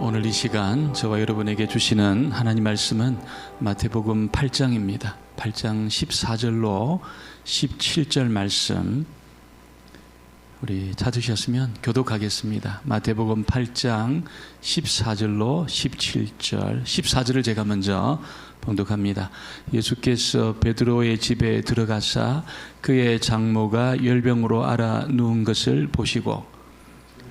오늘 이 시간 저와 여러분에게 주시는 하나님 말씀은 마태복음 8장입니다. 8장 14절로 17절 말씀 우리 찾으셨으면 교독하겠습니다. 마태복음 8장 14절로 17절 14절을 제가 먼저 봉독합니다. 예수께서 베드로의 집에 들어가사 그의 장모가 열병으로 앓아 누운 것을 보시고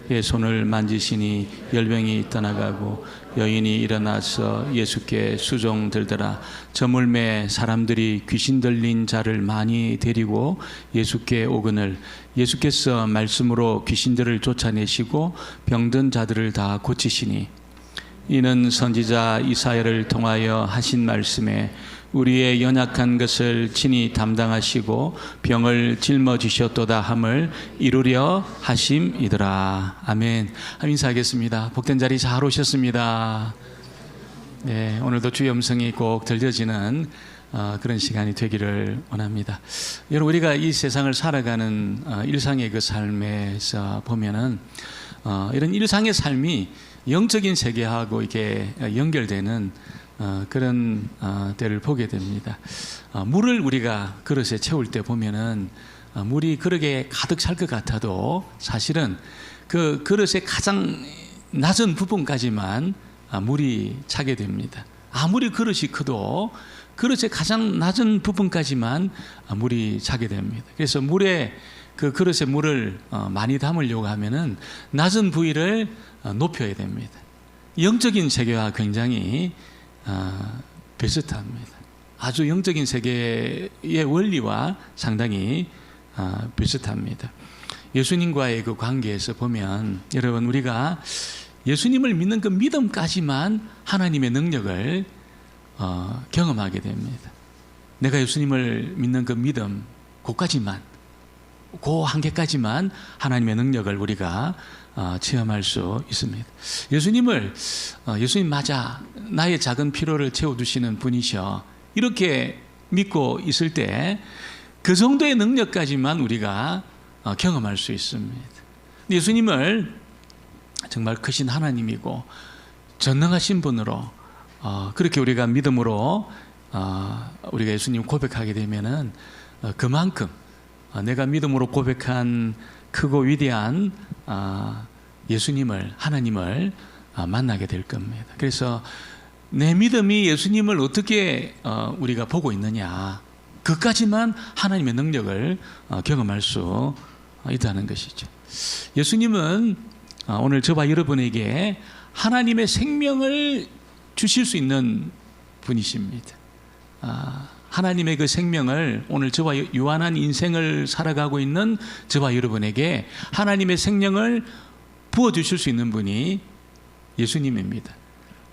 그의 손을 만지시니 열병이 떠나가고 여인이 일어나서 예수께 수종들더라. 저물매 사람들이 귀신 들린 자를 많이 데리고 예수께 오거늘 예수께서 말씀으로 귀신들을 쫓아내시고 병든 자들을 다 고치시니 이는 선지자 이사야를 통하여 하신 말씀에 우리의 연약한 것을 친히 담당하시고 병을 짊어지셨도다 함을 이루려 하심이더라. 아멘. 인사하겠습니다. 복된 자리 잘 오셨습니다. 네, 오늘도 주의 음성이 꼭 들려지는 그런 시간이 되기를 원합니다. 여러분, 우리가 이 세상을 살아가는 일상의 그 삶에서 보면은 이런 일상의 삶이 영적인 세계하고 이렇게 연결되는 그런 때를 보게 됩니다. 물을 우리가 그릇에 채울 때 보면은 물이 그릇에 가득 찰 것 같아도 사실은 그 그릇의 가장 낮은 부분까지만 물이 차게 됩니다. 아무리 그릇이 커도 그릇의 가장 낮은 부분까지만 물이 차게 됩니다. 그래서 물에 그 그릇에 물을 많이 담으려고 하면은 낮은 부위를 높여야 됩니다. 영적인 세계와 굉장히 비슷합니다. 아주 영적인 세계의 원리와 상당히 비슷합니다. 예수님과의 그 관계에서 보면 여러분 우리가 예수님을 믿는 그 믿음까지만 하나님의 능력을 경험하게 됩니다. 내가 예수님을 믿는 그 믿음 그까지만 그 한계까지만 하나님의 능력을 우리가 체험할 수 있습니다. 예수님 맞아 나의 작은 필요를 채워주시는 분이셔 이렇게 믿고 있을 때 그 정도의 능력까지만 우리가 경험할 수 있습니다. 예수님을 정말 크신 하나님이고 전능하신 분으로 그렇게 우리가 믿음으로 우리가 예수님 고백하게 되면은 그만큼 내가 믿음으로 고백한 크고 위대한 예수님을 하나님을 만나게 될 겁니다. 그래서 내 믿음이 예수님을 어떻게 우리가 보고 있느냐 그까지만 하나님의 능력을 경험할 수 있다는 것이죠. 예수님은 오늘 저와 여러분에게 하나님의 생명을 주실 수 있는 분이십니다. 하나님의 그 생명을 오늘 저와 유한한 인생을 살아가고 있는 저와 여러분에게 하나님의 생명을 부어주실 수 있는 분이 예수님입니다.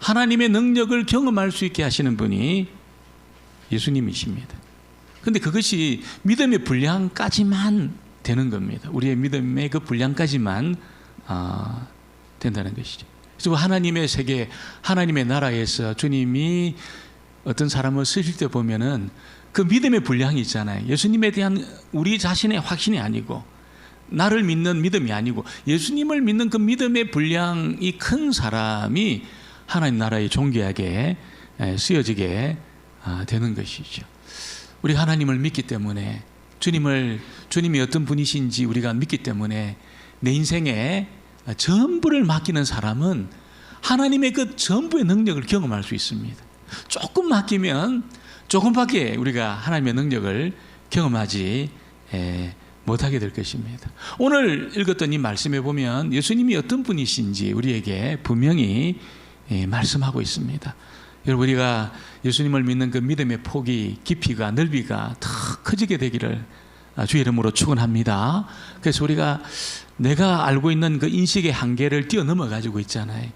하나님의 능력을 경험할 수 있게 하시는 분이 예수님이십니다. 그런데 그것이 믿음의 분량까지만 되는 겁니다. 우리의 믿음의 그 분량까지만 된다는 것이죠. 그래서 하나님의 세계, 하나님의 나라에서 주님이 어떤 사람을 쓰실 때 보면은 그 믿음의 분량이 있잖아요. 예수님에 대한 우리 자신의 확신이 아니고 나를 믿는 믿음이 아니고 예수님을 믿는 그 믿음의 분량이 큰 사람이 하나님 나라의 존귀하게 쓰여지게 되는 것이죠. 우리 하나님을 믿기 때문에 주님이 어떤 분이신지 우리가 믿기 때문에 내 인생에 전부를 맡기는 사람은 하나님의 그 전부의 능력을 경험할 수 있습니다. 조금 맡기면 조금밖에 우리가 하나님의 능력을 경험하지 못하게 될 것입니다. 오늘 읽었던 이 말씀에 보면 예수님이 어떤 분이신지 우리에게 분명히 말씀하고 있습니다. 여러분 우리가 예수님을 믿는 그 믿음의 폭이 깊이가 넓이가 더 커지게 되기를 주의 이름으로 축원합니다. 그래서 우리가 내가 알고 있는 그 인식의 한계를 뛰어넘어 가지고 있잖아요.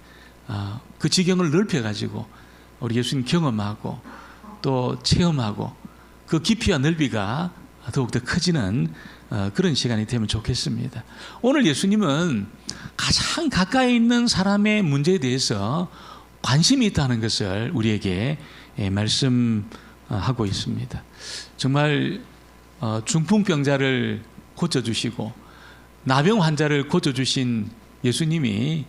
그 지경을 넓혀 가지고 우리 예수님 경험하고 또 체험하고 그 깊이와 넓이가 더욱더 커지는 그런 시간이 되면 좋겠습니다. 오늘 예수님은 가장 가까이 있는 사람의 문제에 대해서 관심이 있다는 것을 우리에게 말씀하고 있습니다. 정말 중풍병자를 고쳐주시고 나병 환자를 고쳐주신 예수님이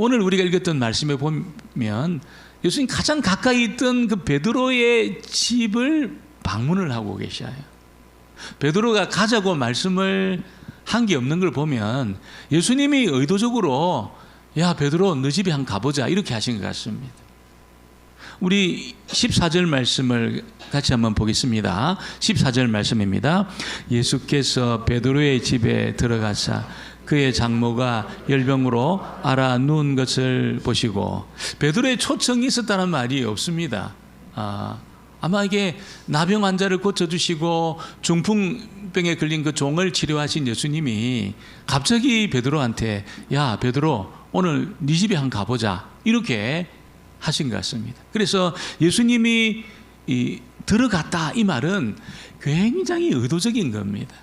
오늘 우리가 읽었던 말씀에 보면 예수님 가장 가까이 있던 그 베드로의 집을 방문을 하고 계셔요. 베드로가 가자고 말씀을 한 게 없는 걸 보면 예수님이 의도적으로 야 베드로 너 집에 한번 가보자 이렇게 하신 것 같습니다. 우리 14절 말씀을 같이 한번 보겠습니다. 14절 말씀입니다. 예수께서 베드로의 집에 들어가사 그의 장모가 열병으로 앓아 누운 것을 보시고, 베드로의 초청이 있었다는 말이 없습니다. 아마 이게 나병 환자를 고쳐주시고 중풍병에 걸린 그 종을 치료하신 예수님이 갑자기 베드로한테 야 베드로 오늘 네 집에 한번 가보자 이렇게 하신 것 같습니다. 그래서 예수님이 들어갔다 이 말은 굉장히 의도적인 겁니다.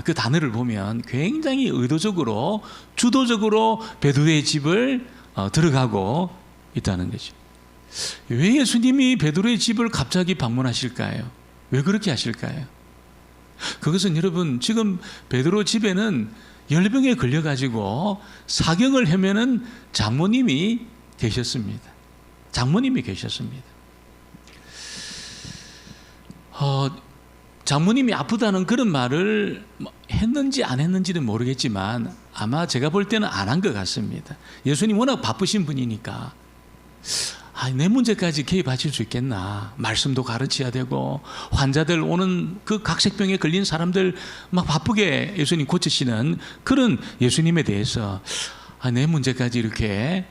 그 단어를 보면 굉장히 의도적으로 주도적으로 베드로의 집을 들어가고 있다는 거죠. 왜 예수님이 베드로의 집을 갑자기 방문하실까요? 왜 그렇게 하실까요? 그것은 여러분 지금 베드로 집에는 열병에 걸려가지고 사경을 헤매는 장모님이 계셨습니다. 장모님이 계셨습니다. 장모님이 아프다는 그런 말을 했는지 안 했는지는 모르겠지만 아마 제가 볼 때는 안 한 것 같습니다. 예수님 워낙 바쁘신 분이니까 내 문제까지 개입하실 수 있겠나, 말씀도 가르쳐야 되고 환자들 오는 그 각색병에 걸린 사람들 막 바쁘게 예수님 고치시는 그런 예수님에 대해서 내 문제까지 이렇게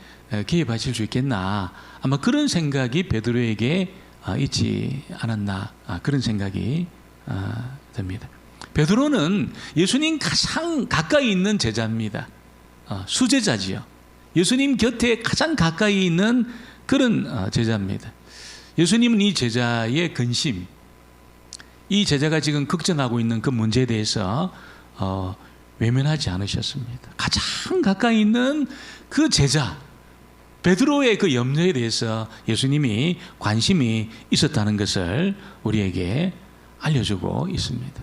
개입하실 수 있겠나, 아마 그런 생각이 베드로에게 있지 않았나, 그런 생각이 됩니다. 베드로는 예수님 가장 가까이 있는 제자입니다. 수제자지요. 예수님 곁에 가장 가까이 있는 그런 제자입니다. 예수님은 이 제자의 근심, 이 제자가 지금 걱정하고 있는 그 문제에 대해서 외면하지 않으셨습니다. 가장 가까이 있는 그 제자 베드로의 그 염려에 대해서 예수님이 관심이 있었다는 것을 우리에게 알려주고 있습니다.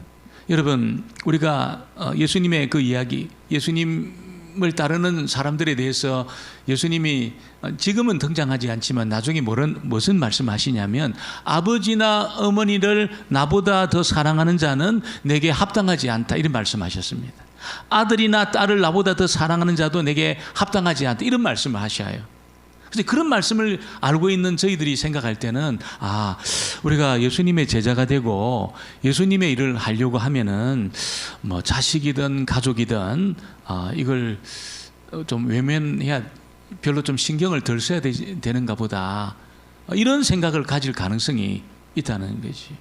여러분, 우리가 예수님의 그 이야기, 예수님을 따르는 사람들에 대해서 예수님이 지금은 등장하지 않지만 나중에 무슨 말씀하시냐면 아버지나 어머니를 나보다 더 사랑하는 자는 내게 합당하지 않다, 이런 말씀하셨습니다. 아들이나 딸을 나보다 더 사랑하는 자도 내게 합당하지 않다, 이런 말씀을 하셔요. 그래서 그런 말씀을 알고 있는 저희들이 생각할 때는 우리가 예수님의 제자가 되고 예수님의 일을 하려고 하면은 뭐 자식이든 가족이든 이걸 좀 외면해야, 별로 좀 신경을 덜 써야 되는가 보다, 이런 생각을 가질 가능성이 있다는 거지.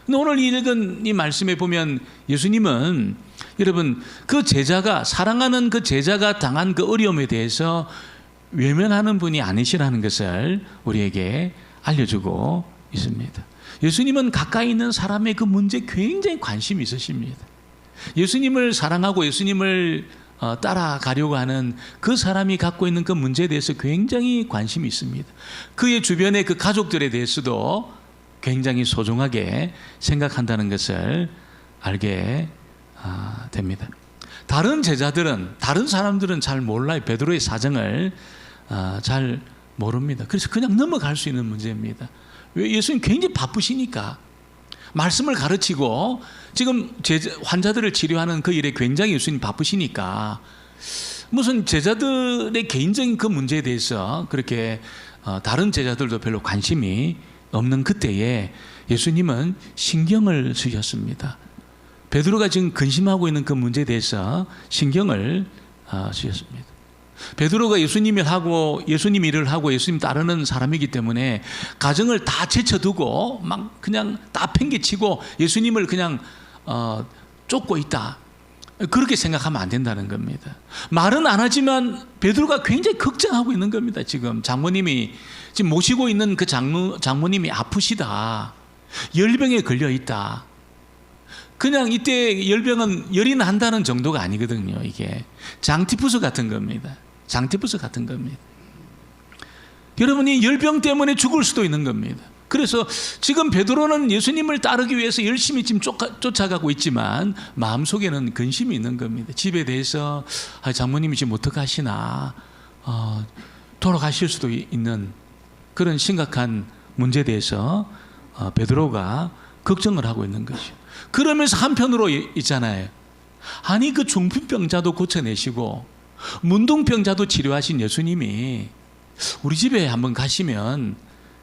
근데 오늘 읽은 이 말씀에 보면 예수님은 여러분 그 제자가, 사랑하는 그 제자가 당한 그 어려움에 대해서 외면하는 분이 아니시라는 것을 우리에게 알려주고 있습니다. 예수님은 가까이 있는 사람의 그 문제에 굉장히 관심이 있으십니다. 예수님을 사랑하고 예수님을 따라가려고 하는 그 사람이 갖고 있는 그 문제에 대해서 굉장히 관심이 있습니다. 그의 주변의 그 가족들에 대해서도 굉장히 소중하게 생각한다는 것을 알게 됩니다. 다른 제자들은, 다른 사람들은 잘 몰라요. 베드로의 사정을 잘 모릅니다. 그래서 그냥 넘어갈 수 있는 문제입니다. 왜? 예수님 굉장히 바쁘시니까. 말씀을 가르치고 지금 환자들을 치료하는 그 일에 굉장히 예수님 바쁘시니까 무슨 제자들의 개인적인 그 문제에 대해서 그렇게 다른 제자들도 별로 관심이 없는 그때에 예수님은 신경을 쓰셨습니다. 베드로가 지금 근심하고 있는 그 문제에 대해서 신경을 쓰셨습니다. 베드로가 예수님 일을 하고 예수님 따르는 사람이기 때문에 가정을 다 제쳐두고 막 그냥 다 팽개치고 예수님을 그냥 쫓고 있다, 그렇게 생각하면 안 된다는 겁니다. 말은 안 하지만 베드로가 굉장히 걱정하고 있는 겁니다. 지금 장모님이 지금 모시고 있는 그 장모님이 아프시다, 열병에 걸려 있다. 그냥 이때 열병은 열이 난다는 정도가 아니거든요. 이게 장티푸스 같은 겁니다. 장티푸스 같은 겁니다. 여러분이 열병 때문에 죽을 수도 있는 겁니다. 그래서 지금 베드로는 예수님을 따르기 위해서 열심히 지금 쫓아가고 있지만 마음속에는 근심이 있는 겁니다. 집에 대해서 장모님이 지금 어떡하시나, 돌아가실 수도 있는 그런 심각한 문제에 대해서 베드로가 걱정을 하고 있는 것이죠. 그러면서 한편으로 있잖아요. 아니 그 중풍병자도 고쳐내시고 문둥병자도 치료하신 예수님이 우리 집에 한번 가시면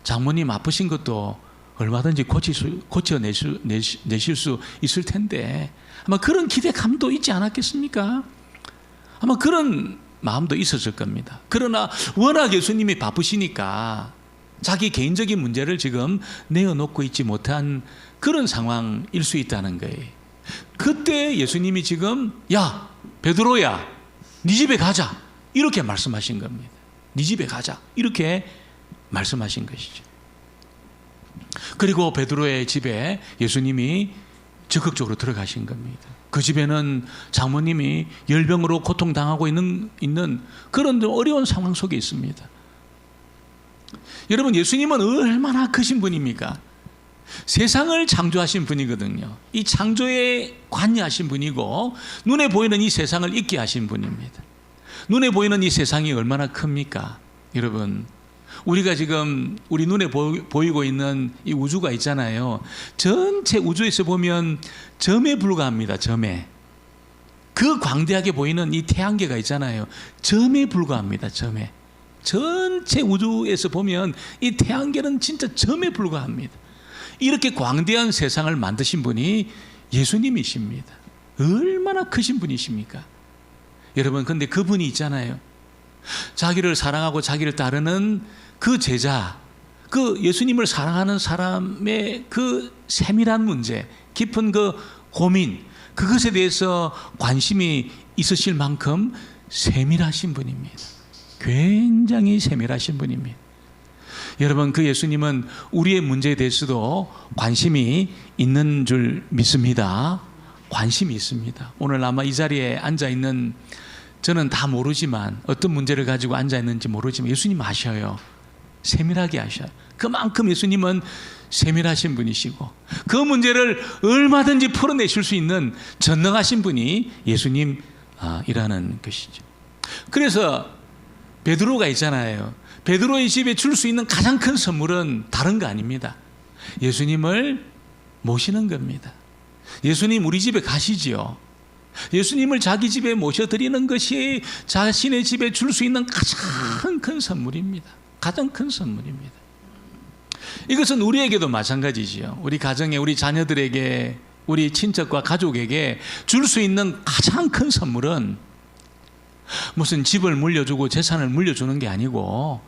장모님 아프신 것도 얼마든지 고쳐내실 수 있을 텐데 아마 그런 기대감도 있지 않았겠습니까? 아마 그런 마음도 있었을 겁니다. 그러나 워낙 예수님이 바쁘시니까 자기 개인적인 문제를 지금 내어놓고 있지 못한 그런 상황일 수 있다는 거예요. 그때 예수님이 지금 야 베드로야 네 집에 가자 이렇게 말씀하신 겁니다. 네 집에 가자 이렇게 말씀하신 것이죠. 그리고 베드로의 집에 예수님이 적극적으로 들어가신 겁니다. 그 집에는 장모님이 열병으로 고통당하고 있는 그런 어려운 상황 속에 있습니다. 여러분 예수님은 얼마나 크신 분입니까? 세상을 창조하신 분이거든요. 이 창조에 관여하신 분이고 눈에 보이는 이 세상을 있게 하신 분입니다. 눈에 보이는 이 세상이 얼마나 큽니까? 여러분 우리가 지금 우리 눈에 보이고 있는 이 우주가 있잖아요. 전체 우주에서 보면 점에 불과합니다. 점에. 그 광대하게 보이는 이 태양계가 있잖아요. 점에 불과합니다. 점에. 전체 우주에서 보면 이 태양계는 진짜 점에 불과합니다. 이렇게 광대한 세상을 만드신 분이 예수님이십니다. 얼마나 크신 분이십니까? 여러분 근데 그분이 있잖아요. 자기를 사랑하고 자기를 따르는 그 제자, 그 예수님을 사랑하는 사람의 그 세밀한 문제, 깊은 그 고민, 그것에 대해서 관심이 있으실 만큼 세밀하신 분입니다. 굉장히 세밀하신 분입니다. 여러분 그 예수님은 우리의 문제에 대해서도 관심이 있는 줄 믿습니다. 관심이 있습니다. 오늘 아마 이 자리에 앉아있는 저는 다 모르지만 어떤 문제를 가지고 앉아있는지 모르지만 예수님 아셔요. 세밀하게 아셔요. 그만큼 예수님은 세밀하신 분이시고 그 문제를 얼마든지 풀어내실 수 있는 전능하신 분이 예수님이라는 것이죠. 그래서 베드로가 있잖아요. 베드로의 집에 줄 수 있는 가장 큰 선물은 다른 거 아닙니다. 예수님을 모시는 겁니다. 예수님 우리 집에 가시지요. 예수님을 자기 집에 모셔드리는 것이 자신의 집에 줄 수 있는 가장 큰 선물입니다. 가장 큰 선물입니다. 이것은 우리에게도 마찬가지지요. 우리 가정에 우리 자녀들에게 우리 친척과 가족에게 줄 수 있는 가장 큰 선물은 무슨 집을 물려주고 재산을 물려주는 게 아니고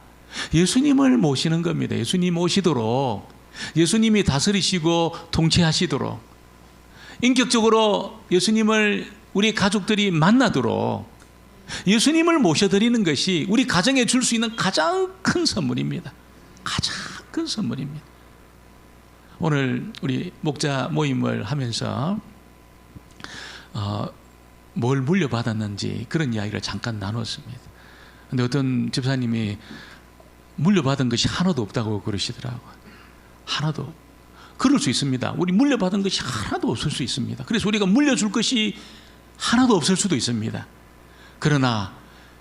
예수님을 모시는 겁니다. 예수님 모시도록 예수님이 다스리시고 통치하시도록 인격적으로 예수님을 우리 가족들이 만나도록 예수님을 모셔드리는 것이 우리 가정에 줄 수 있는 가장 큰 선물입니다. 가장 큰 선물입니다. 오늘 우리 목자 모임을 하면서 뭘 물려받았는지 그런 이야기를 잠깐 나눴습니다. 근데 어떤 집사님이 물려받은 것이 하나도 없다고 그러시더라고요. 하나도. 그럴 수 있습니다. 우리 물려받은 것이 하나도 없을 수 있습니다. 그래서 우리가 물려줄 것이 하나도 없을 수도 있습니다. 그러나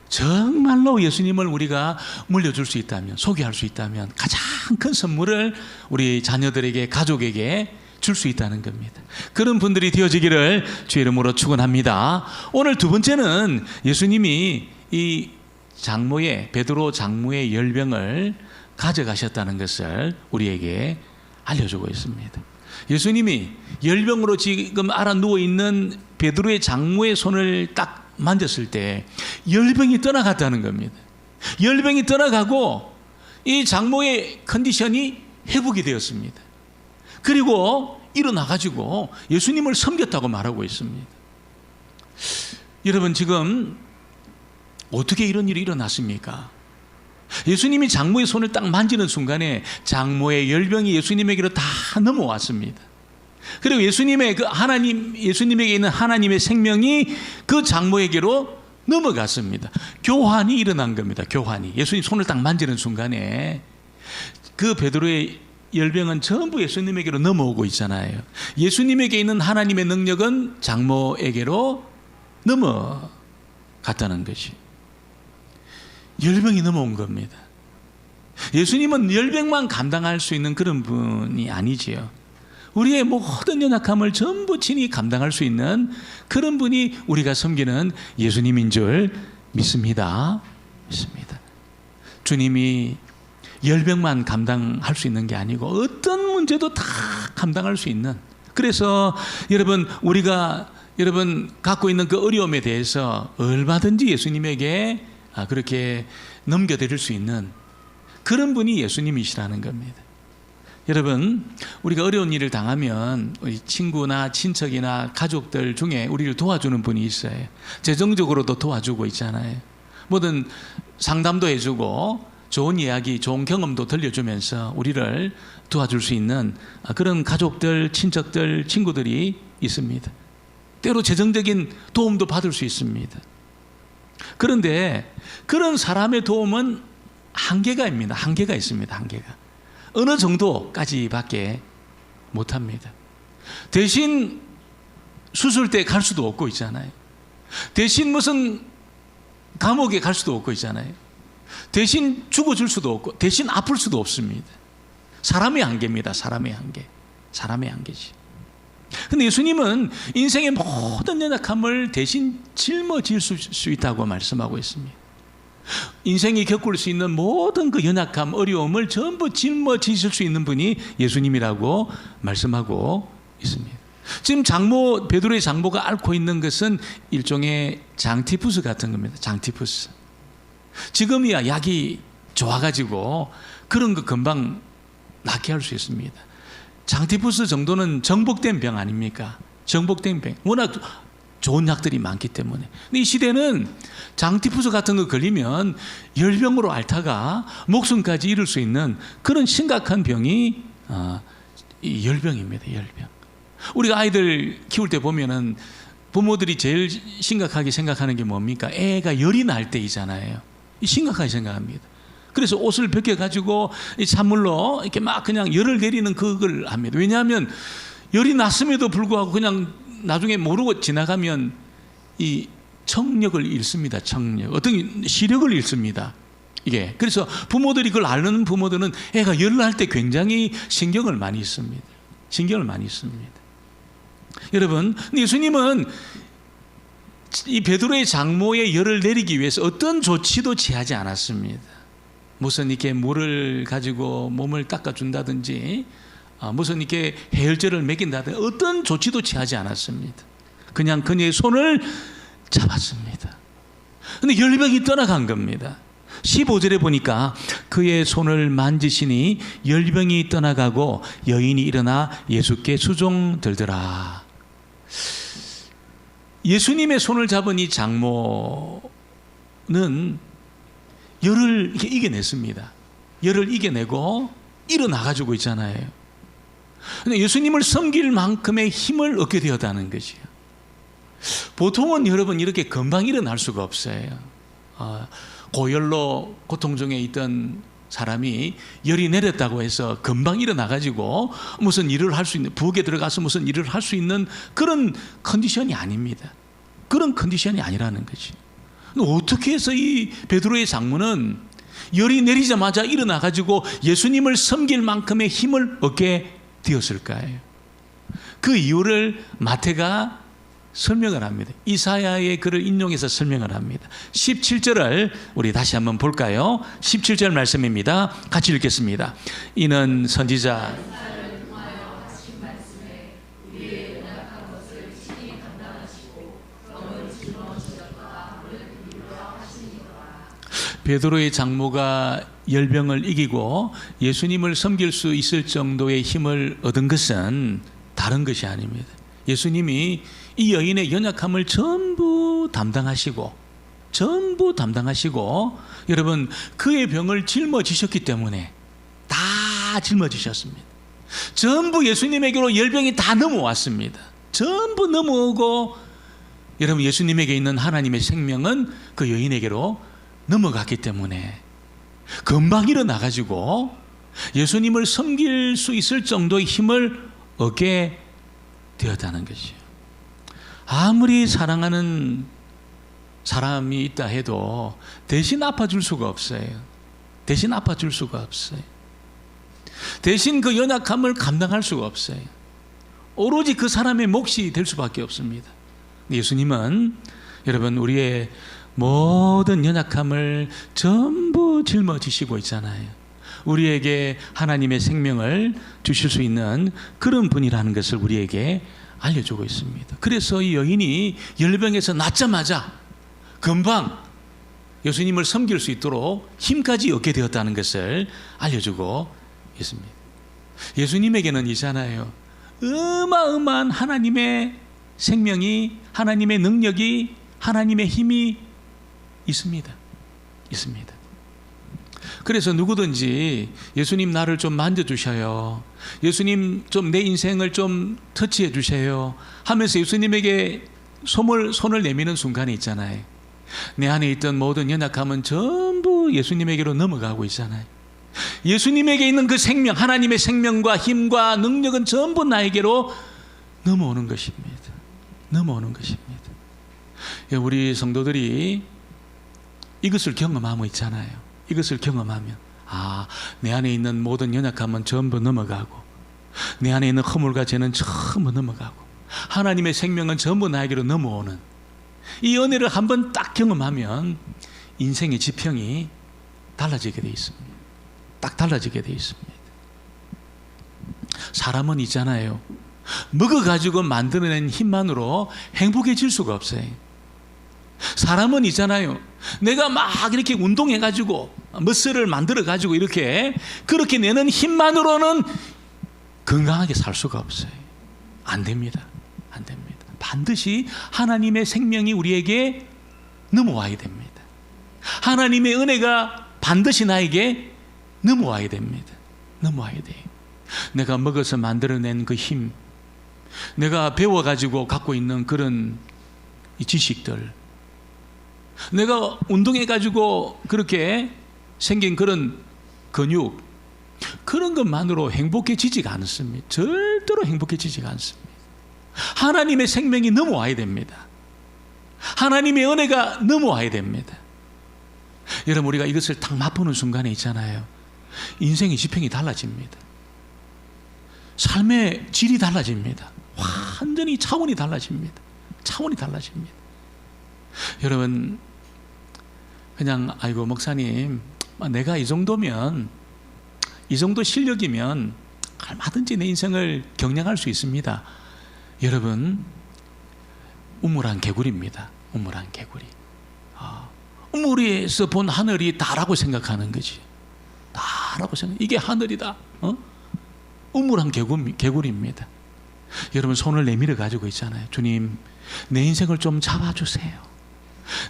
정말로 예수님을 우리가 물려줄 수 있다면, 소개할 수 있다면 가장 큰 선물을 우리 자녀들에게, 가족에게 줄 수 있다는 겁니다. 그런 분들이 되어지기를 주의 이름으로 축원합니다. 오늘 두 번째는 예수님이 이 장모의, 베드로 장모의 열병을 가져가셨다는 것을 우리에게 알려주고 있습니다. 예수님이 열병으로 지금 알아 누워있는 베드로의 장모의 손을 딱 만졌을 때 열병이 떠나갔다는 겁니다. 열병이 떠나가고 이 장모의 컨디션이 회복이 되었습니다. 그리고 일어나가지고 예수님을 섬겼다고 말하고 있습니다. 여러분 지금 어떻게 이런 일이 일어났습니까? 예수님이 장모의 손을 딱 만지는 순간에 장모의 열병이 예수님에게로 다 넘어왔습니다. 그리고 예수님의 그 하나님, 예수님에게 있는 하나님의 생명이 그 장모에게로 넘어갔습니다. 교환이 일어난 겁니다. 교환이. 예수님 손을 딱 만지는 순간에 그 베드로의 열병은 전부 예수님에게로 넘어오고 있잖아요. 예수님에게 있는 하나님의 능력은 장모에게로 넘어갔다는 것이. 열병이 넘어온 겁니다. 예수님은 열병만 감당할 수 있는 그런 분이 아니지요. 우리의 모든 연약함을 전부 친히 감당할 수 있는 그런 분이 우리가 섬기는 예수님인 줄 믿습니다. 주님이 열병만 감당할 수 있는 게 아니고 어떤 문제도 다 감당할 수 있는, 그래서 여러분 우리가 갖고 있는 그 어려움에 대해서 얼마든지 예수님에게 그렇게 넘겨드릴 수 있는 그런 분이 예수님이시라는 겁니다. 여러분, 우리가 어려운 일을 당하면 우리 친구나 친척이나 가족들 중에 우리를 도와주는 분이 있어요. 재정적으로도 도와주고 있잖아요. 뭐든 상담도 해주고 좋은 이야기, 좋은 경험도 들려주면서 우리를 도와줄 수 있는 그런 가족들, 친척들, 친구들이 있습니다. 때로 재정적인 도움도 받을 수 있습니다. 그런데 그런 사람의 도움은 한계가 있습니다. 한계가. 어느 정도까지밖에 못합니다. 대신 수술대 갈 수도 없고 있잖아요. 대신 무슨 감옥에 갈 수도 없고 있잖아요. 대신 죽어줄 수도 없고 대신 아플 수도 없습니다. 사람의 한계입니다. 사람의 한계지. 근데 예수님은 인생의 모든 연약함을 대신 짊어질 수 있다고 말씀하고 있습니다. 인생이 겪을 수 있는 모든 그 연약함, 어려움을 전부 짊어지실 수 있는 분이 예수님이라고 말씀하고 있습니다. 지금 베드로의 장모가 앓고 있는 것은 일종의 장티푸스 같은 겁니다. 장티푸스. 지금이야 약이 좋아가지고 그런 거 금방 낫게 할 수 있습니다. 장티푸스 정도는 정복된 병 아닙니까? 정복된 병. 워낙 좋은 약들이 많기 때문에. 근데 이 시대는 장티푸스 같은 거 걸리면 열병으로 앓다가 목숨까지 잃을 수 있는 그런 심각한 병이 이 열병입니다. 열병. 우리가 아이들 키울 때 보면은 부모들이 제일 심각하게 생각하는 게 뭡니까? 애가 열이 날 때이잖아요. 심각하게 생각합니다. 그래서 옷을 벗겨가지고 이 찬물로 이렇게 막 그냥 열을 내리는 그걸 합니다. 왜냐하면 열이 났음에도 불구하고 그냥 나중에 모르고 지나가면 이 청력을 잃습니다. 청력. 어떤 시력을 잃습니다. 이게. 그래서 부모들이 그걸 아는 부모들은 애가 열을 날 때 굉장히 신경을 많이 씁니다. 여러분, 예수님은 이 베드로의 장모의 열을 내리기 위해서 어떤 조치도 취하지 않았습니다. 무슨 이렇게 물을 가지고 몸을 닦아준다든지 무슨 이렇게 해열제를 먹인다든지 어떤 조치도 취하지 않았습니다. 그냥 그녀의 손을 잡았습니다. 그런데 열병이 떠나간 겁니다. 15절에 보니까 그의 손을 만지시니 열병이 떠나가고 여인이 일어나 예수께 수종들더라. 예수님의 손을 잡은 이 장모는 열을 이겨냈습니다. 열을 이겨내고 일어나가지고 있잖아요. 근데 예수님을 섬길 만큼의 힘을 얻게 되었다는 것이에요. 보통은 여러분 이렇게 금방 일어날 수가 없어요. 고열로 고통 중에 있던 사람이 열이 내렸다고 해서 금방 일어나가지고 무슨 일을 할 수 있는, 부엌에 들어가서 무슨 일을 할 수 있는 그런 컨디션이 아닙니다. 그런 컨디션이 아니라는 거지. 어떻게 해서 이 베드로의 장모는 열이 내리자마자 일어나가지고 예수님을 섬길 만큼의 힘을 얻게 되었을까요? 그 이유를 마태가 설명을 합니다. 이사야의 글을 인용해서 설명을 합니다. 17절을 우리 다시 한번 볼까요? 17절 말씀입니다. 같이 읽겠습니다. 이는 선지자 베드로의 장모가 열병을 이기고 예수님을 섬길 수 있을 정도의 힘을 얻은 것은 다른 것이 아닙니다. 예수님이 이 여인의 연약함을 전부 담당하시고 여러분 그의 병을 짊어지셨기 때문에 다 짊어지셨습니다. 전부 예수님에게로 열병이 다 넘어왔습니다. 전부 넘어오고 여러분 예수님에게 있는 하나님의 생명은 그 여인에게로 넘어갔기 때문에 금방 일어나가지고 예수님을 섬길 수 있을 정도의 힘을 얻게 되었다는 것이죠. 아무리 사랑하는 사람이 있다 해도 대신 아파줄 수가 없어요. 대신 아파줄 수가 없어요. 대신 그 연약함을 감당할 수가 없어요. 오로지 그 사람의 몫이 될 수밖에 없습니다. 예수님은 여러분 우리의 모든 연약함을 전부 짊어지시고 있잖아요. 우리에게 하나님의 생명을 주실 수 있는 그런 분이라는 것을 우리에게 알려주고 있습니다. 그래서 이 여인이 열병에서 낫자마자 금방 예수님을 섬길 수 있도록 힘까지 얻게 되었다는 것을 알려주고 있습니다. 예수님에게는 있잖아요, 어마어마한 하나님의 생명이, 하나님의 능력이, 하나님의 힘이 있습니다. 그래서 누구든지 예수님 나를 좀 만져주셔요, 예수님 좀 내 인생을 좀 터치해 주세요 하면서 예수님에게 손을 내미는 순간이 있잖아요. 내 안에 있던 모든 연약함은 전부 예수님에게로 넘어가고 있잖아요. 예수님에게 있는 그 생명, 하나님의 생명과 힘과 능력은 전부 나에게로 넘어오는 것입니다. 우리 성도들이 이것을 경험하고 있잖아요. 이것을 경험하면 내 안에 있는 모든 연약함은 전부 넘어가고, 내 안에 있는 허물과 죄는 전부 넘어가고, 하나님의 생명은 전부 나에게로 넘어오는 이 은혜를 한번 딱 경험하면 인생의 지평이 달라지게 되어 있습니다. 딱 달라지게 되어 있습니다. 사람은 있잖아요, 먹어가지고 만들어낸 힘만으로 행복해질 수가 없어요. 사람은 있잖아요, 내가 막 이렇게 운동해가지고 머슬을 만들어가지고 그렇게 내는 힘만으로는 건강하게 살 수가 없어요. 안 됩니다. 반드시 하나님의 생명이 우리에게 넘어와야 됩니다. 하나님의 은혜가 반드시 나에게 넘어와야 됩니다. 넘어와야 돼요. 내가 먹어서 만들어낸 그 힘, 내가 배워가지고 갖고 있는 그런 이 지식들, 내가 운동해가지고 그렇게 생긴 그런 근육, 그런 것만으로 행복해지지가 않습니다. 절대로 행복해지지가 않습니다. 하나님의 생명이 넘어와야 됩니다. 하나님의 은혜가 넘어와야 됩니다. 여러분, 우리가 이것을 딱 맛보는 순간에 있잖아요, 인생의 지평이 달라집니다. 삶의 질이 달라집니다. 완전히 차원이 달라집니다. 여러분, 그냥 아이고 목사님, 내가 이 정도면, 이 정도 실력이면 얼마든지 내 인생을 경량할 수 있습니다. 여러분, 우물한 개구리입니다. 우물한 개구리. 우물에서 본 하늘이 다라고 생각하는 거지. 다라고 생각. 이게 하늘이다. 우물한 개구리입니다. 여러분, 손을 내밀어 가지고 있잖아요. 주님, 내 인생을 좀 잡아주세요.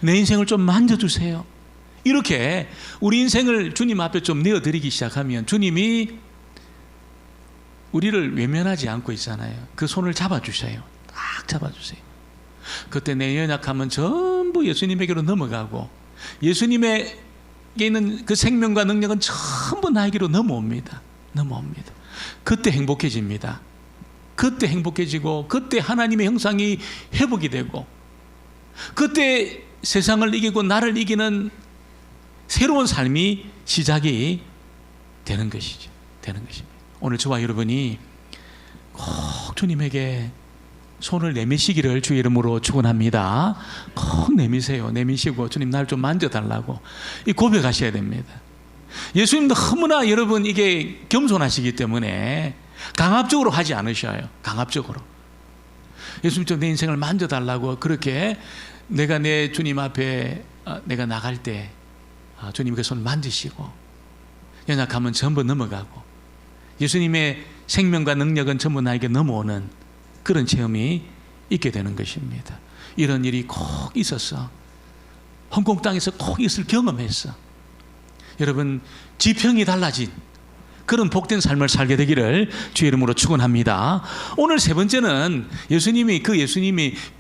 내 인생을 좀 만져주세요. 이렇게 우리 인생을 주님 앞에 좀 내어드리기 시작하면 주님이 우리를 외면하지 않고 있잖아요. 그 손을 잡아주세요. 딱 잡아주세요. 그때 내 연약함은 전부 예수님에게로 넘어가고, 예수님에게 있는 그 생명과 능력은 전부 나에게로 넘어옵니다. 그때 행복해집니다. 그때 행복해지고, 그때 하나님의 형상이 회복이 되고, 그때 세상을 이기고 나를 이기는 새로운 삶이 시작이 되는 것이죠. 오늘 저와 여러분이 꼭 주님에게 손을 내미시기를 주의 이름으로 축원합니다. 꼭 내미시고 주님, 날 좀 만져달라고 이 고백하셔야 됩니다. 예수님도 너무나 여러분 이게 겸손하시기 때문에 강압적으로 하지 않으셔요. 강압적으로 예수님 좀 내 인생을 만져달라고, 그렇게 내가 내 주님 앞에 내가 나갈 때 주님 그 손을 만지시고, 연약함은 전부 넘어가고, 예수님의 생명과 능력은 전부 나에게 넘어오는 그런 체험이 있게 되는 것입니다. 이런 일이 꼭 있었어. 홍콩 땅에서 꼭 이것을 경험했어. 여러분, 지평이 달라진 그런 복된 삶을 살게 되기를 주의 이름으로 축원합니다. 오늘 세 번째는 예수님이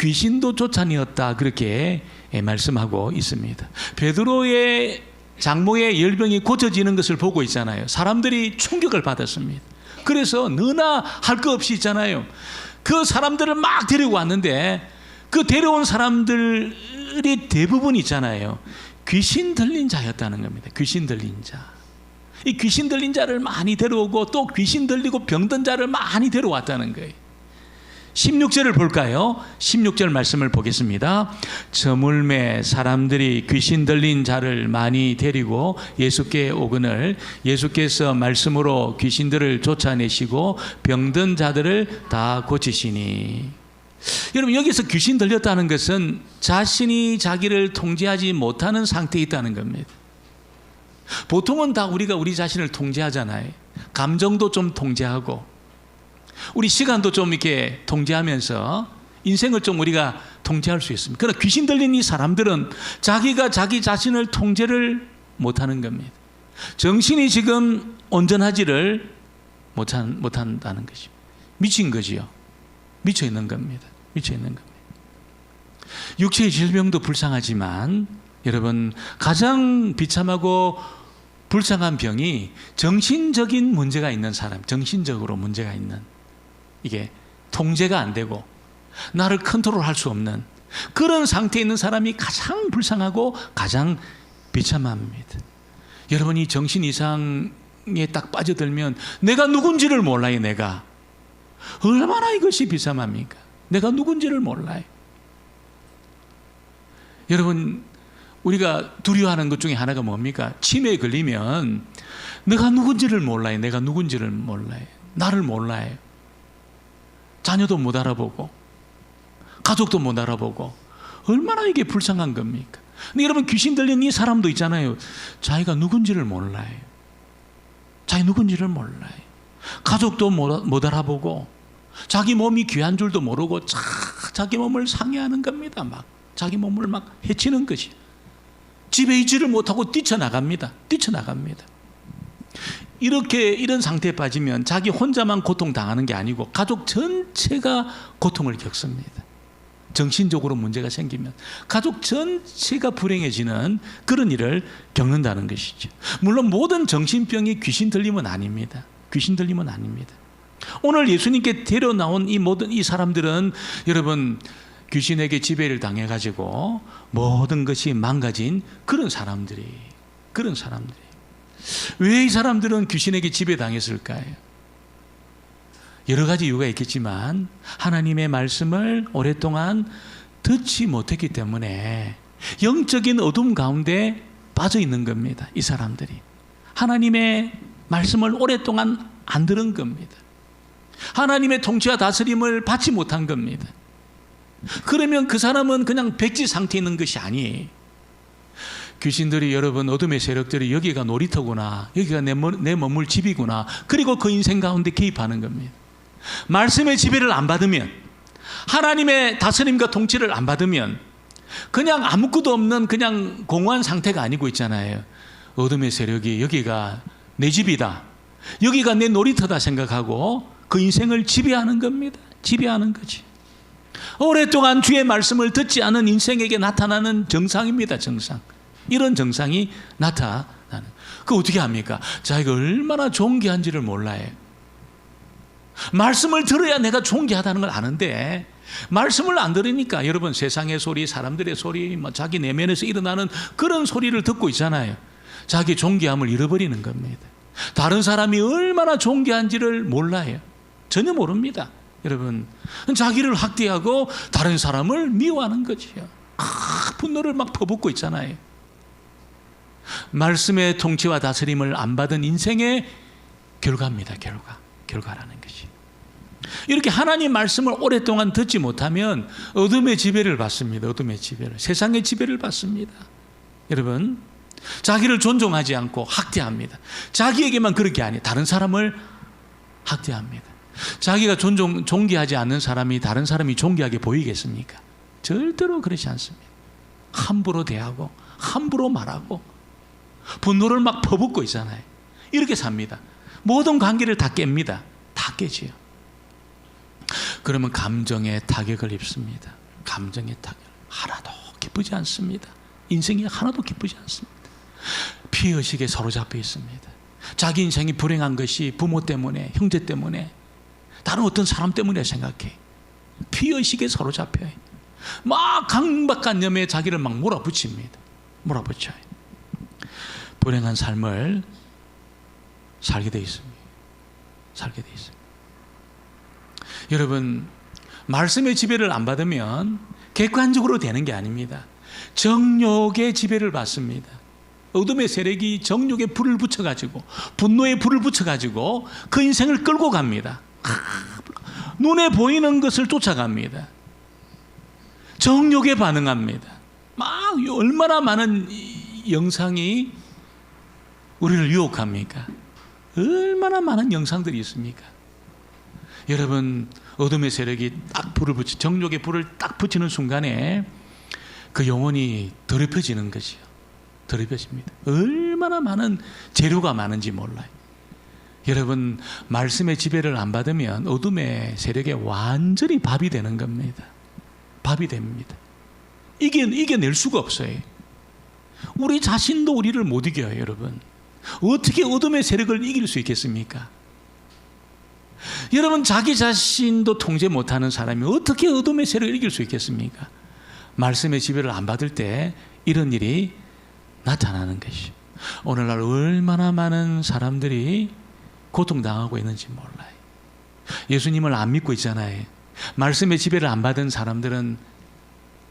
귀신도 쫓아내었다, 그렇게 말씀하고 있습니다. 베드로의 장모의 열병이 고쳐지는 것을 보고 있잖아요. 사람들이 충격을 받았습니다. 그래서 너나 할 거 없이 있잖아요, 그 사람들을 막 데리고 왔는데 그 데려온 사람들이 대부분 있잖아요, 귀신 들린 자였다는 겁니다. 귀신 들린 자. 이 귀신 들린 자를 많이 데려오고 또 귀신 들리고 병든 자를 많이 데려왔다는 거예요. 16절을 볼까요? 16절 말씀을 보겠습니다. 저물매 사람들이 귀신 들린 자를 많이 데리고 예수께 오거늘 예수께서 말씀으로 귀신들을 쫓아내시고 병든 자들을 다 고치시니. 여러분, 여기서 귀신 들렸다는 것은 자신이 자기를 통제하지 못하는 상태에 있다는 겁니다. 보통은 다 우리가 우리 자신을 통제하잖아요. 감정도 좀 통제하고 우리 시간도 좀 이렇게 통제하면서 인생을 좀 우리가 통제할 수 있습니다. 그러나 귀신 들린 이 사람들은 자기가 자기 자신을 통제를 못하는 겁니다. 정신이 지금 온전하지를 못한다는 것입니다. 미친 거지요. 미쳐 있는 겁니다. 미쳐 있는 겁니다. 육체의 질병도 불쌍하지만 여러분, 가장 비참하고 불쌍한 병이 정신적인 문제가 있는 사람, 정신적으로 문제가 있는, 이게 통제가 안 되고 나를 컨트롤할 수 없는 그런 상태에 있는 사람이 가장 불쌍하고 가장 비참합니다. 여러분이 정신 이상에 딱 빠져들면 내가 누군지를 몰라요. 내가 얼마나 이것이 비참합니까? 내가 누군지를 몰라요. 여러분, 우리가 두려워하는 것 중에 하나가 뭡니까? 치매에 걸리면 내가 누군지를 몰라요. 내가 누군지를 몰라요. 나를 몰라요. 자녀도 못 알아보고 가족도 못 알아보고 얼마나 이게 불쌍한 겁니까? 근데 여러분, 귀신 들린 이 사람도 있잖아요. 자기가 누군지를 몰라요. 자기 누군지를 몰라요. 가족도 못 알아보고 자기 몸이 귀한 줄도 모르고 자기 몸을 상해하는 겁니다. 막 자기 몸을 막 해치는 것이. 집에 있지를 못하고 뛰쳐나갑니다. 이런 상태에 빠지면 자기 혼자만 고통당하는 게 아니고 가족 전체가 고통을 겪습니다. 정신적으로 문제가 생기면 가족 전체가 불행해지는 그런 일을 겪는다는 것이죠. 물론 모든 정신병이 귀신 들림은 아닙니다. 귀신 들림은 아닙니다. 오늘 예수님께 데려 나온 이 모든 이 사람들은 여러분, 귀신에게 지배를 당해가지고 모든 것이 망가진 그런 사람들이. 왜 이 사람들은 귀신에게 지배당했을까요? 여러 가지 이유가 있겠지만 하나님의 말씀을 오랫동안 듣지 못했기 때문에 영적인 어둠 가운데 빠져 있는 겁니다. 이 사람들이 하나님의 말씀을 오랫동안 안 들은 겁니다. 하나님의 통치와 다스림을 받지 못한 겁니다. 그러면 그 사람은 그냥 백지 상태에 있는 것이 아니에요. 귀신들이, 여러분, 어둠의 세력들이 여기가 놀이터구나, 여기가 내 머물 집이구나, 그리고 그 인생 가운데 개입하는 겁니다. 말씀의 지배를 안 받으면, 하나님의 다스림과 통치를 안 받으면 그냥 아무것도 없는 그냥 공허한 상태가 아니고 있잖아요. 어둠의 세력이 여기가 내 집이다, 여기가 내 놀이터다 생각하고 그 인생을 지배하는 겁니다. 지배하는 거지. 오랫동안 주의 말씀을 듣지 않은 인생에게 나타나는 정상입니다. 정상. 이런 정상이 나타나는. 그거 어떻게 합니까? 자기가 얼마나 존귀한지를 몰라요. 말씀을 들어야 내가 존귀하다는 걸 아는데 말씀을 안 들으니까 여러분, 세상의 소리, 사람들의 소리, 자기 내면에서 일어나는 그런 소리를 듣고 있잖아요. 자기 존귀함을 잃어버리는 겁니다. 다른 사람이 얼마나 존귀한지를 몰라요. 전혀 모릅니다. 여러분, 자기를 학대하고 다른 사람을 미워하는 거지요. 분노를 막 퍼붓고 있잖아요. 말씀의 통치와 다스림을 안 받은 인생의 결과입니다. 결과라는 것이. 이렇게 하나님 말씀을 오랫동안 듣지 못하면 어둠의 지배를 받습니다. 어둠의 지배를, 세상의 지배를 받습니다. 여러분, 자기를 존중하지 않고 학대합니다. 자기에게만 그런 게 아니에요. 다른 사람을 학대합니다. 자기가 존귀하지 않는 사람이 다른 사람이 존귀하게 보이겠습니까? 절대로 그렇지 않습니다. 함부로 대하고 함부로 말하고 분노를 막 퍼붓고 있잖아요. 이렇게 삽니다. 모든 관계를 다 깹니다. 다 깨지요. 그러면 감정의 타격을 입습니다. 감정의 타격. 하나도 기쁘지 않습니다. 인생이 하나도 기쁘지 않습니다. 피의식에 사로잡혀 있습니다. 자기 인생이 불행한 것이 부모 때문에, 형제 때문에, 다른 어떤 사람 때문에 생각해. 피의식에 사로잡혀요. 막 강박관념에 자기를 막 몰아붙입니다. 몰아붙여요. 불행한 삶을 살게 돼 있습니다. 살게 돼 있습니다. 여러분, 말씀의 지배를 안 받으면 객관적으로 되는 게 아닙니다. 정욕의 지배를 받습니다. 어둠의 세력이 정욕에 불을 붙여가지고, 분노에 불을 붙여가지고 그 인생을 끌고 갑니다. 눈에 보이는 것을 쫓아갑니다. 정욕에 반응합니다. 막 얼마나 많은 영상이 우리를 유혹합니까? 얼마나 많은 영상들이 있습니까? 여러분, 어둠의 세력이 딱 불을 붙이, 정욕의 불을 딱 붙이는 순간에 그 영혼이 더럽혀지는 것이요. 더럽혀집니다. 얼마나 많은 재료가 많은지 몰라요. 여러분, 말씀의 지배를 안 받으면 어둠의 세력에 완전히 밥이 되는 겁니다. 밥이 됩니다. 이겨낼 수가 없어요. 우리 자신도 우리를 못 이겨요, 여러분. 어떻게 어둠의 세력을 이길 수 있겠습니까? 여러분, 자기 자신도 통제 못하는 사람이 어떻게 어둠의 세력을 이길 수 있겠습니까? 말씀의 지배를 안 받을 때 이런 일이 나타나는 것이죠. 오늘날 얼마나 많은 사람들이 고통당하고 있는지 몰라요. 예수님을 안 믿고 있잖아요. 말씀의 지배를 안 받은 사람들은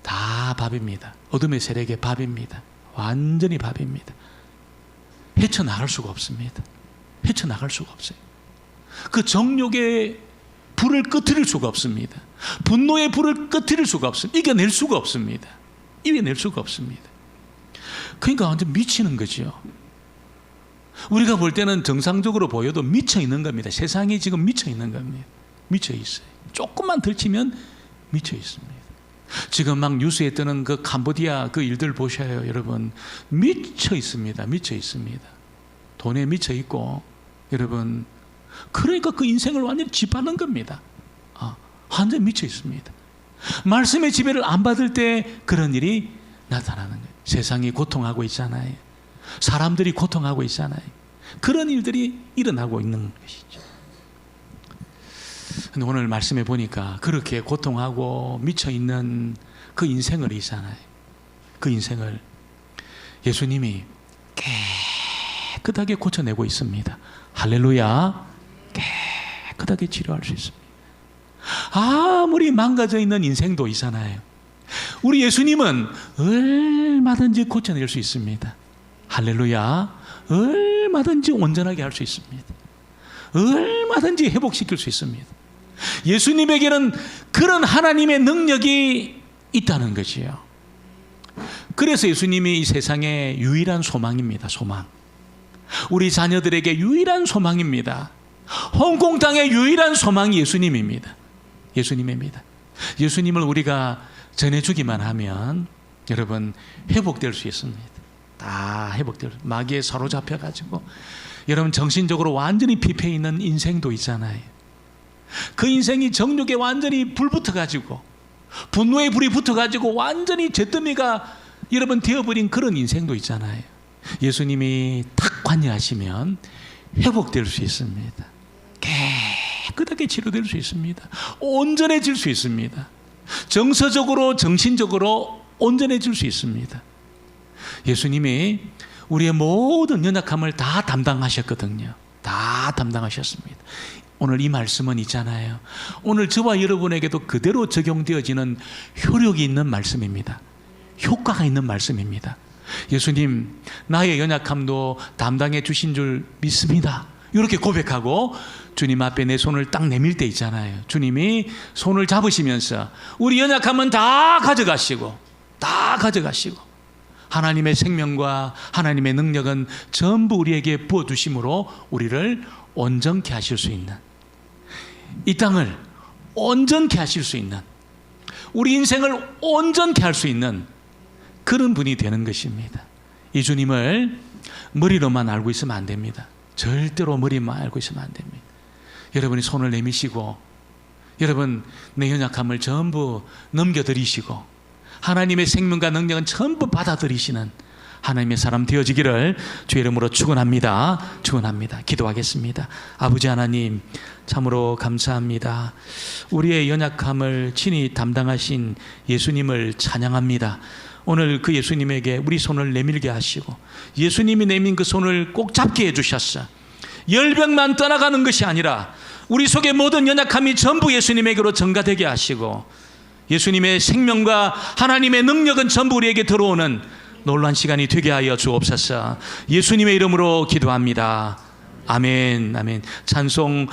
다 밥입니다. 어둠의 세력의 밥입니다. 완전히 밥입니다. 헤쳐나갈 수가 없습니다. 헤쳐나갈 수가 없어요. 그 정욕의 불을 끄트릴 수가 없습니다. 분노의 불을 끄트릴 수가 없습니다. 이겨낼 수가 없습니다. 이겨낼 수가 없습니다. 그러니까 완전 미치는 거죠. 우리가 볼 때는 정상적으로 보여도 미쳐 있는 겁니다. 세상이 지금 미쳐 있는 겁니다. 미쳐 있어요. 조금만 들치면 미쳐 있습니다. 지금 막 뉴스에 뜨는 그 캄보디아 그 일들 보셔요, 여러분. 미쳐 있습니다. 미쳐 있습니다. 돈에 미쳐 있고, 여러분, 그러니까 그 인생을 완전히 짓밟는 겁니다. 완전히 미쳐 있습니다. 말씀의 지배를 안 받을 때 그런 일이 나타나는 거예요. 세상이 고통하고 있잖아요. 사람들이 고통하고 있잖아요. 그런 일들이 일어나고 있는 것이죠. 근데 오늘 말씀해 보니까 그렇게 고통하고 미쳐있는 그 인생을 있잖아요. 그 인생을 예수님이 깨끗하게 고쳐내고 있습니다. 할렐루야. 깨끗하게 치료할 수 있습니다. 아무리 망가져 있는 인생도 있잖아요. 우리 예수님은 얼마든지 고쳐낼 수 있습니다. 할렐루야. 얼마든지 온전하게 할 수 있습니다. 얼마든지 회복시킬 수 있습니다. 예수님에게는 그런 하나님의 능력이 있다는 것이에요. 그래서 예수님이 이 세상의 유일한 소망입니다. 소망. 우리 자녀들에게 유일한 소망입니다. 홍콩 땅의 유일한 소망이 예수님입니다. 예수님입니다. 예수님을 우리가 전해주기만 하면 여러분 회복될 수 있습니다. 다 회복될, 마귀에 사로잡혀가지고 여러분 정신적으로 완전히 피폐해 있는 인생도 있잖아요. 그 인생이 정욕에 완전히 불 붙어가지고 분노의 불이 붙어가지고 완전히 잿더미가 여러분 되어버린 그런 인생도 있잖아요. 예수님이 탁 관여하시면 회복될 수 있습니다. 깨끗하게 치료될 수 있습니다. 온전해질 수 있습니다. 정서적으로 정신적으로 온전해질 수 있습니다. 예수님이 우리의 모든 연약함을 다 담당하셨거든요. 다 담당하셨습니다. 오늘 이 말씀은 있잖아요. 오늘 저와 여러분에게도 그대로 적용되어지는 효력이 있는 말씀입니다. 효과가 있는 말씀입니다. 예수님, 나의 연약함도 담당해 주신 줄 믿습니다. 이렇게 고백하고 주님 앞에 내 손을 딱 내밀 때 있잖아요. 주님이 손을 잡으시면서 우리 연약함은 다 가져가시고 하나님의 생명과 하나님의 능력은 전부 우리에게 부어주심으로 우리를 온전케 하실 수 있는, 이 땅을 온전케 하실 수 있는, 우리 인생을 온전케 할 수 있는 그런 분이 되는 것입니다. 이 주님을 머리로만 알고 있으면 안 됩니다. 절대로 머리만 알고 있으면 안 됩니다. 여러분이 손을 내미시고 여러분 내 연약함을 전부 넘겨드리시고 하나님의 생명과 능력은 전부 받아들이시는 하나님의 사람 되어지기를 주의 이름으로 축원합니다. 축원합니다. 기도하겠습니다. 아버지 하나님, 참으로 감사합니다. 우리의 연약함을 친히 담당하신 예수님을 찬양합니다. 오늘 그 예수님에게 우리 손을 내밀게 하시고 예수님이 내민 그 손을 꼭 잡게 해주셨어. 열병만 떠나가는 것이 아니라 우리 속의 모든 연약함이 전부 예수님에게로 전가되게 하시고 예수님의 생명과 하나님의 능력은 전부 우리에게 들어오는 놀라운 시간이 되게 하여 주옵소서. 예수님의 이름으로 기도합니다. 아멘. 아멘. 찬송